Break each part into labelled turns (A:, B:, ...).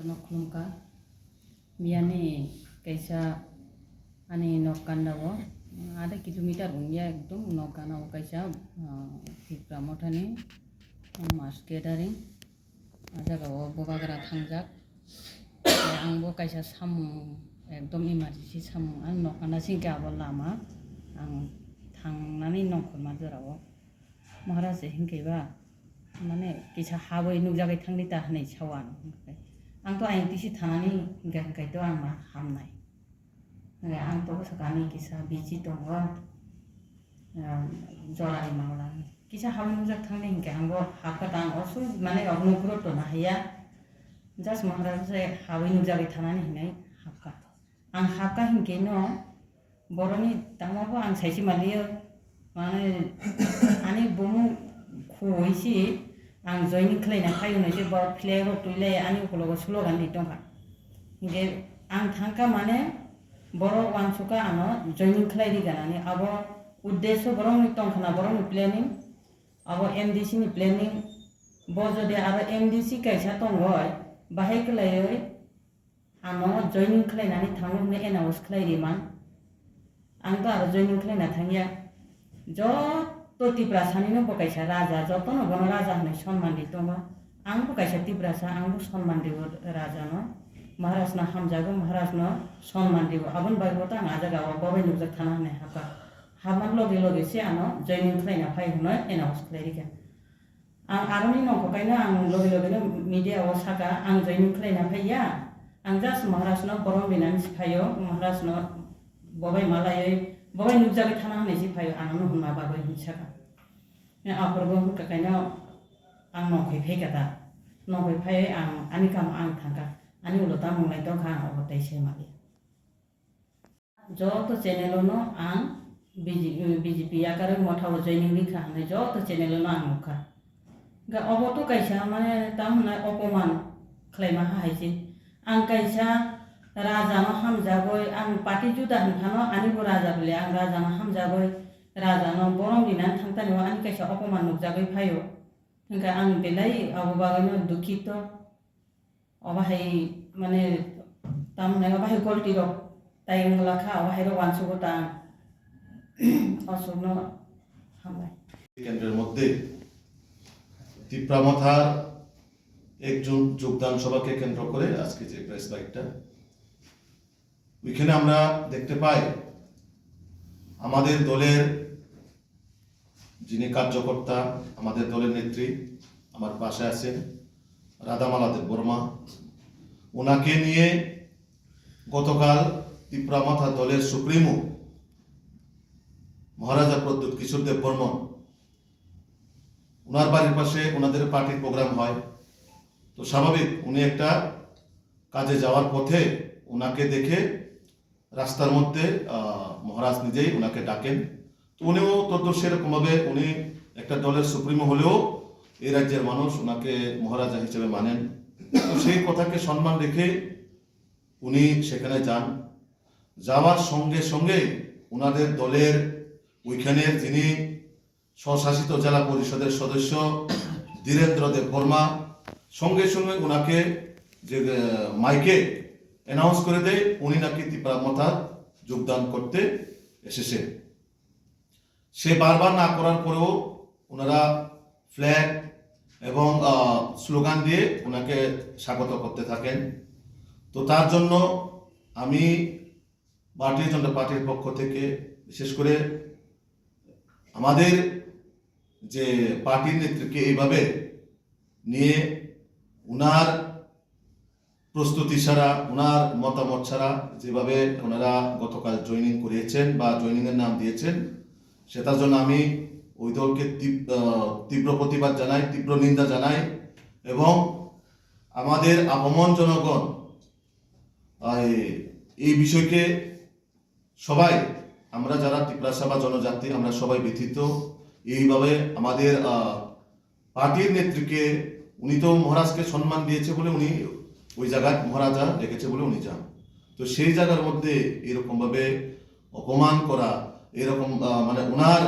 A: no khulumka miani kaisa ani nokkandawo ada kilometer unya ekdom nokkanawo kaisa Tripura mothani mass gathering jagao bobagra thangjak angbo kaisa samung ekdom emergency samung ang nokkana singke abo lama ang thangnani nongkhorma jorao Maharaj hinkeba mane kisa habai nukjagai thangni ta hanai sawan ang to INTC thanani hingkai to ang ma hamnai ang to sakani kisa biji tongo jorani mangla kisa habai nukjak thangni hingkai angbo hakata ang osu mane agnukro to na haya just Maharaj habai nukjagai thanani hinai hakka ang hakka hingkai no boroni tangmabo ang saisi maliyo mane ani bomu khoisi ang joining khlaina khayune je bor flero tuile ani ukologo slogan ni tongka nge ang thangka mane boro wansuka ano joining khlairi ganani abo uddesho borong ni tongkhana borong ni planning abo MDC ni planning bo jodi aro MDC kaisa tongoi bahai khlaioi ano joining khlaina ni thangu ne announce khlairi man ang to aro joining khlaina thangya to Tripura sanino bo kaisa raja joto no bono raja hanai sonman di tongo ang bo kaisa Tripura sa ang bo sonman dibo raja no Maharaj na hamjago Maharaj no sonman dibo abon baibo ta ang ajaga bobai nukjak thana hanai haka haman loge loge se ano joining khlaina phai huno announce khlairika ang aroni nongko kaina ang loge loge no media o saka ang joining khlaina phaiya ang jas Maharaj no borong binan siphayo Maharaj no bobai malai bobai nukjagai thana hanai siphayo angno hunma babai hinsaka aporbo kakaina ang nongkhai phaikata nongkhai phai ang ani kam ang thangka ani ulota monglai tongkha ang obotai semali joto channel no ang BJP yakare mothawo joining likha hanai joto channel no ang mukha ga oboto kaisa mane tamna opoman khlaima haisi ang kaisa raja no hamjagoi ang party juda hankhano ani bo raja bole ang raja no hamjagoi raja no borong dinan thangtani ani kaisa opoman nukjagai phayo hingka ang belai abo bagano dukhito obahai mane tamna obahai golti rok taingla kha obahai ro wansugo ta অসুনো হামলাই
B: কেন্দ্রের মধ্যে ত্রিপুরা মথার একজন যোগদান সভাকে কেন্দ্র করে আজকে যে press বাইটটা ওইখানে আমরা দেখতে পাই আমাদের দলের যিনি কার্যকর্তা আমাদের দলের নেত্রী আমার পাশে আছেন রাধামালা দেববর্মা ওনাকে নিয়ে গতকাল ত্রিপুরা মথা দলের সুপ্রিমো মহারাজা প্রদ্যুৎ কিশোর দেববর্মন ওনার বাড়ির পাশে ওনাদের পার্টির প্রোগ্রাম হয় তো স্বাভাবিক উনি একটা কাজে যাওয়ার পথে ওনাকে দেখে রাস্তার মধ্যে মহারাজ নিজেই ওনাকে ডাকেন তো উনিও তত সেরকমভাবে উনি একটা দলের সুপ্রিমো হলেও এই রাজ্যের মানুষ ওনাকে মহারাজা হিসেবে মানেন তো সেই কথাকে সম্মান রেখে উনি সেখানে যান যাওয়ার সঙ্গে সঙ্গে ওনাদের দলের ওইখানের যিনি স্বশাসিত জেলা পরিষদের সদস্য ধীরেন্দ্র দেববর্মা সঙ্গে সঙ্গে ওনাকে যে মাইকে অ্যানাউন্স করে দেয় উনি নাকি ত্রিপুরা মথা যোগদান করতে এসেছে সে বারবার না করার পরেও ওনারা ফ্ল্যাগ এবং স্লোগান দিয়ে ওনাকে স্বাগত করতে থাকেন তো তার জন্য আমি ভারতীয় জনতা পার্টির পক্ষ থেকে বিশেষ করে আমাদের যে পার্টির নেতৃত্বকে এইভাবে নিয়ে উনার প্রস্তুতি ছাড়া উনার মতামত ছাড়া যেভাবে ওনারা গতকাল জয়েনিং করিয়েছেন বা জয়েনিংয়ের নাম দিয়েছেন সেটার জন্য আমি ওই দলকে তীব্র প্রতিবাদ জানাই তীব্র নিন্দা জানাই এবং আমাদের আপমন জনগণ এই বিষয়কে সবাই আমরা যারা ত্রিপুরা সভা জনজাতি আমরা সবাই ব্যথিত এইভাবে আমাদের পার্টির নেত্রীকে উনি তো মহারাজকে সম্মান দিয়েছে বলে উনি ওই জায়গায় মহারাজা ডেকেছে বলে উনি যান তো সেই জায়গার মধ্যে এরকমভাবে অপমান করা এরকম মানে ওনার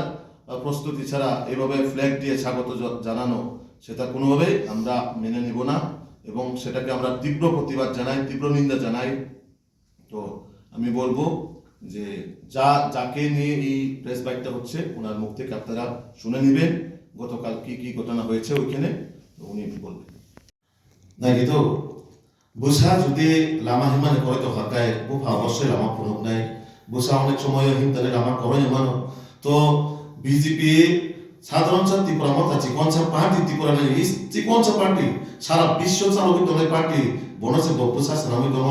B: প্রস্তুতি ছাড়া এইভাবে ফ্ল্যাগ দিয়ে স্বাগত জানানো সেটা কোনোভাবেই আমরা মেনে নিব না এবং সেটাকে আমরা তীব্র প্রতিবাদ জানাই, তীব্র নিন্দা জানাই। তো আমি বলবো যে যাকে নিয়ে এই প্রেস বাইটটা হচ্ছে ওনার মুখ থেকে আপনারা শুনে নেবেন গতকাল কি কি ঘটনা হয়েছে ওইখানে, উনি বলবেন। না কিন্তু বুসা যদি লামা হিমানে করে তো হাতায় বুফা অবশ্যই লামা পুরুক নাই, বুসা অনেক সময় হিমতালে লামা করে এমানো। তো বিজেপি সাধারণ ত্রিপুরা মতা চিকনসা পার্টি ত্রিপুরা নেই চিকনসা পার্টি সারা বিশ্ব চালকি দলের পার্টি বনসে বুসা সানামি দङ।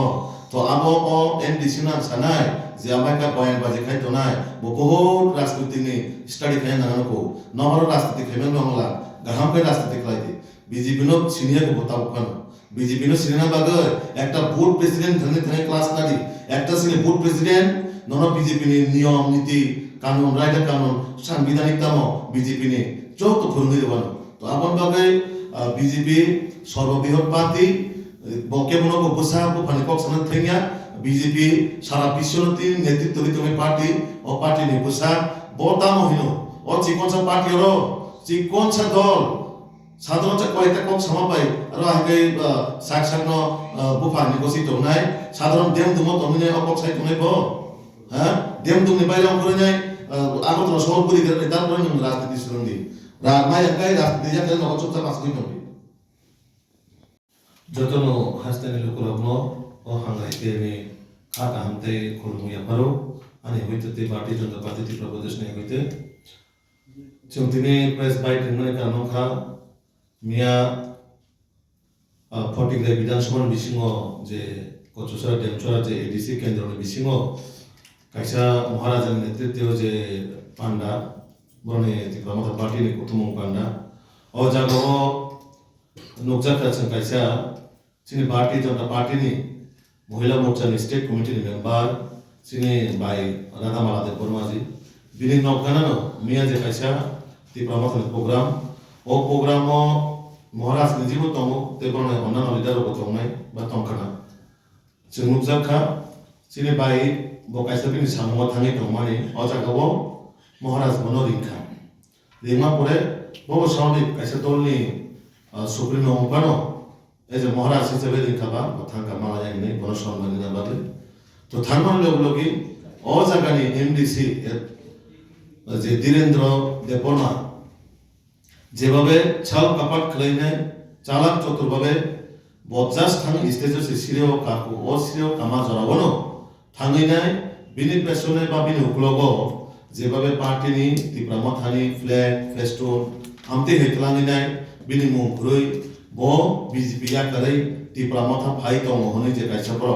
B: তো আবো ও এনডিসি না সানায় যে আমাকে বয়ান বাজে খাইতো নাই বহুত রাজনীতিনি স্টাডি খাই নানানকো নহর রাজনীতি খাইবেন নংলা গাহাম খাই রাজনীতি খাইতে বিজেপি নো সিনিয়র বতা বকানো বিজেপি নো সিনিয়র বাগে একটা বুথ প্রেসিডেন্ট ধনে ধনে ক্লাস নাদি একটা সিনে বুথ প্রেসিডেন্ট নন বিজেপি নি নিয়ম নীতি কানুন রাইটার কানুন সাংবিধানিক কাম বিজেপি নি যত ফরঙ্গি দেবানো। তো আপন বাগে বিজেপি সর্ববৃহৎ পার্টি বকে মনো বুসা বুফানি কক্সনা থেঙ্গা বিজেপি সারা বিশ্বনতি নেতৃত্ব দিতমি পার্টি ও পার্টি নি বুসা বতাম হিনো ও চিকনসা পার্টি র চিকনসা দল সাধারণ কয়েকটা কক সামাপাই আর আগে সাক সাকন বুফানি গসি দংনাই সাধারণ দেম দুম তমিনে অকক সাই তংনাই ব হ্যাঁ দেম দুমনি বাইরে করে নাই আগত সহপুরি করে তারপরে নং রাজনীতি সুরন্দি রামাই একাই রাজনীতি যাতে নগচপটা পাস কই নবি যতন হাসতেনি লোকরগ্ন ও হাঙ্গাইতে নি খাকা হামতে খুলমুয়া পারো আনি হইতে তে পার্টি জনতা পার্টি ত্রিপুরা প্রদেশ নে হইতে চুমতিনি প্রেস বাইট নয় কারণ খা মিয়া ফটিগ্রাই বিধানসভার বিসিङ যে কচুসরা ডেমচরা যে এডিসি কেন্দ্রनि বিসিङ কাইসা মহারাজাनि নেতৃত্বে যে পান্ডা বনে ত্রিপুরা মতা পার্টিनि কুতুমুং पान्डा ও জাগো नुकजाखा जों कायसा जोंनि भारतीय जनता पार्टीनि महिला मोर्चानि स्टेट कमिटिनि मेम्बार जोंनि बाय राधामाला देव बर्माजी बिनि नगानानो मिया जे कायसा त्रिपुरा मतानि प्रग्राम ओ प्रग्रामो महाराज निजिबो दङ तेबरने अन्नान लिडारबो दंनाय बा दंखाना जों नुकजाखा जोंनि बाय बो कायसा बिनि सामुआ थाङै दंमानि अ जागाव महाराज बनो रिंखा रिंमा परे बो सावनि कायसा दलनि सुप्रीम ओंपानो एज महाराज हिसाबै रिंखाबा थांखा मालाय नै बनसन मानिना बादे तो थांगन लोगलोगि अ जागानि एमडीसी जे धीरेन्द्र देवबर्मा जेभाबे छाल कापाट खालायनाय चालाक चतुरभाबे बजास थां स्टेजो सिरियो काकु अ सिरियो कामा जरावनो थाङैनाय बिनि पेसने बा बिनि उक्लगो जेभाबे पार्टीनि त्रिपुरा मतानि फ्लेग फेस्टुन आमते हेतलाङैनाय बिनि मुंख्रुइ बो बीजेपी या करै त्रिपुरा मता फाइ दङ हनै जे कायसाफोर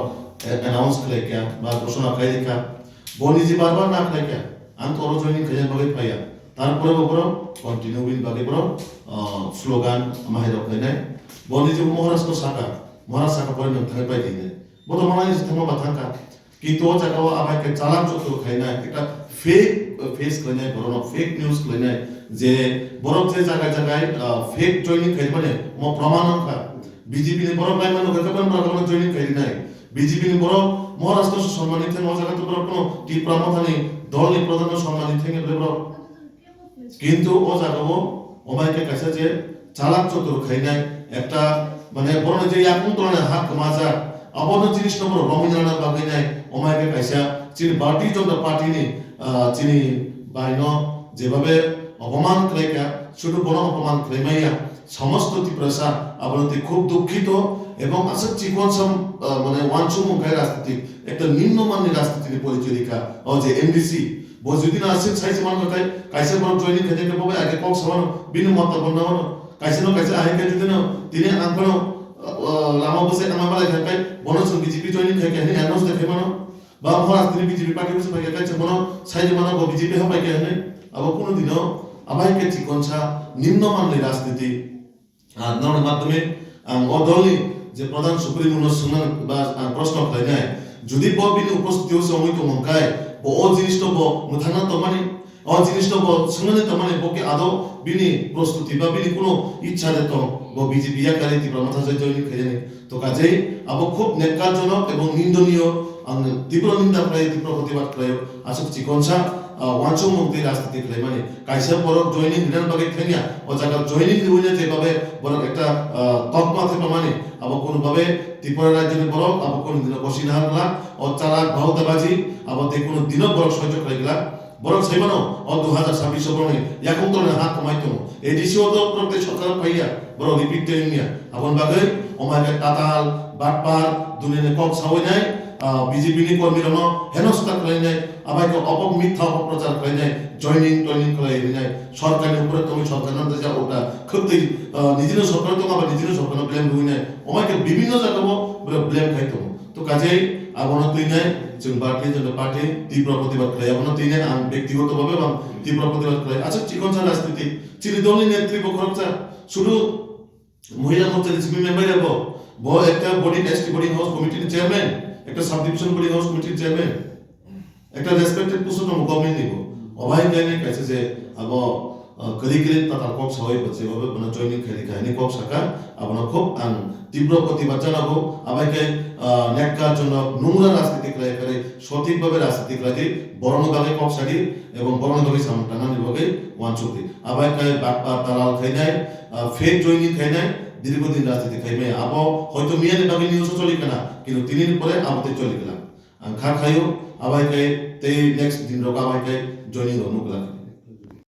B: एनाउन्स खालायखाया बा घोषणा खालायखा बनि जे बारबार ना खालायखा आं तोर जयनिं खायन बागै फाया तारपरे बरो कन्टिन्यू बिन बागै बरो स्लोगान माहायरक खायनाय बनि जे महाराज साका परे नों थाङै बाय दिने बतो मानाय जे थाङा बाथांका किन्तु जागाव आबाय के चालाक चतुर खायनाय एकटा फेक फेस खायनाय बरो फेक न्यूज खायनाय जे बरफ जे जागा जागाय फेक जॉइनिंग खाइ माने म प्रमाणका बीजेपी नि बरफ बाय मानो गकबन प्रकरण जॉइनिंग खाइ नाय बीजेपी नि बरफ महाराष्ट्र सम्मानित न जागा तो बरफ कोनो त्रिपुरा मतानि दलनि प्रधान सम्मानित थेङे बरफ किन्तु ओ जागाव ओमाय के कायसा जे चालाक चतुर खाइनाय एकटा माने बरन जे याकुं तलने हाक माजा अबन जिनिस नम्बर रमिनाना बागैनाय ओमाय के कायसा चिन भारतीय जनता पार्टीनि चिनि बायनो जेभाबे অপমান খাইকা শুধু বড় অপমান খাইমাইয়া সমস্ত ত্রিপুরাসা আবলতি খুব দুঃখিত এবং আসলে চিকনসম মানে ওয়ানসুম খাই রাজনীতি একটা নিম্নমানের রাজনীতির পরিচয়িকা ও যে এমডিসি বজুদিন আসে সাইজ মান খাই কাইসে বড় জয়েনিং খাইতে পাবে আগে কক সমান বিনু মত বন্ধানো কাইসে আহে খাই দিন তিনি আনকনো লামা বসে আমাবালে খাই বনস বিজেপি জয়েনিং খাই কে অ্যানাউন্স দেখে মানো বা মহারাজ তিনি বিজেপি পার্টি বসে পাই কাইছে বনো সাইজ মানো বিজেপি হপাই কে হনে আবার কোনোদিনও আবাইকে চিকনসা নিম্নমানের রাজনীতি আর নর মাধ্যমে অদলি যে প্রধান সুপ্রিম অনুসন্ধান বা প্রশ্ন খাইনায় যদি বিনি উপস্থিতি হচ্ছে অমিত মঙ্কায় ও জিনিসটা মুথানা তো মানে ও জিনিসটা শুনে তো মানে বকে আদৌ বিনি প্রস্তুতি বা বিনি কোনো ইচ্ছা দিত বিজেপি ইয়াকারে ত্রিপুরা মাথা জয়নি খাইনি তো কাজেই আবো খুব নেকারজনক এবং নিন্দনীয় তীব্র নিন্দা প্রায় তীব্র প্রতিবাদ প্রায় আসক চিকনসা वानसुं मुक्ति राजनीति खालामनानै कायसे बरक जयनिं हिदान बागै खायनिया ओ जायगा जयनिं दिबुने जेबाबे बरक एकटा तकमा थेपामानि आबो कोनोभाबे त्रिपुरा राज्यनि बरक आबो कोन दिन बसिनो हागला ओ चालाक भावताबाजी आबो ते कोनो दिन बरक सह्य खालायगला बरक सैमानो ओ 2026 बरनि याकुंतरनि हा कमायतो एडिसिओ तो प्रते सरकार फाइया बरक रिपिट टेनिया आबन बागै ओमागे ताताल बाटपार दुनियानि कक सावैनाय बीजेपी नि कर्मीरनो हेनस्था खालायनाय आबायखौ मिथ्या अपप्रचार खालायनाय जयनिं खालायनाय सरकारनि उपरे তুমি সরকারের যা ওটা খুবই নিজের সরকার তো আবার নিজের সরকার ব্লেম হইনাय আমাকে বিভিন্ন জায়গায় ব্লেম খাইতো তো কাজেই আবনো তুইনাय जों पार्टी तीव्र प्रतिबाद खालाय आबनो तुइनाय आं व्यक्तिगतভাবে आं तीव्र प्रतिबाद खालाय আচ্ছা চিকনসা রাজনীতি চিনি দলनि नेतृत्व খরচা শুধু মহিলা মোর্চার জিপি মেম্বার হবো বো একটা বডি টেস্টি বডি হাউস কমিটির চেয়ারম্যান একটা সাব ডিভিশন বডি হাউস কমিটির চেয়ারম্যান একটা রেসপেক্টেড পোস্ট গভর্নমেন্ট নিব অভাই গায়নি কাছে যে আব কলিকলিত তার কক সবাই বসে ভাবে মানে জয়নিং খেলি কাহিনী কক শাখা আবনো খুব আন তীব্র প্রতিবাদ জানাবো আবাইকে নেককার জন্য নোংরা রাজনীতি খালায় করে সঠিকভাবে রাজনীতি খালায় বরণভাবে কক সারি এবং বরণভাবে সামটানা নিবগে ওয়ানচুকি আবাইকে বাটপা দালাল খাইনায় ফেক জয়নিং খাইনায় দীর্ঘদিন রাজনীতি খাইবে আব হয়তো মিয়ানি বাকি নিউজ চলিকে না কিন্তু 3 দিন পরে আবতে চলিকে না খা খাইও আবাইকে তে নেক্সট দিন রকা আবাইকে জয়নিং অনুকূল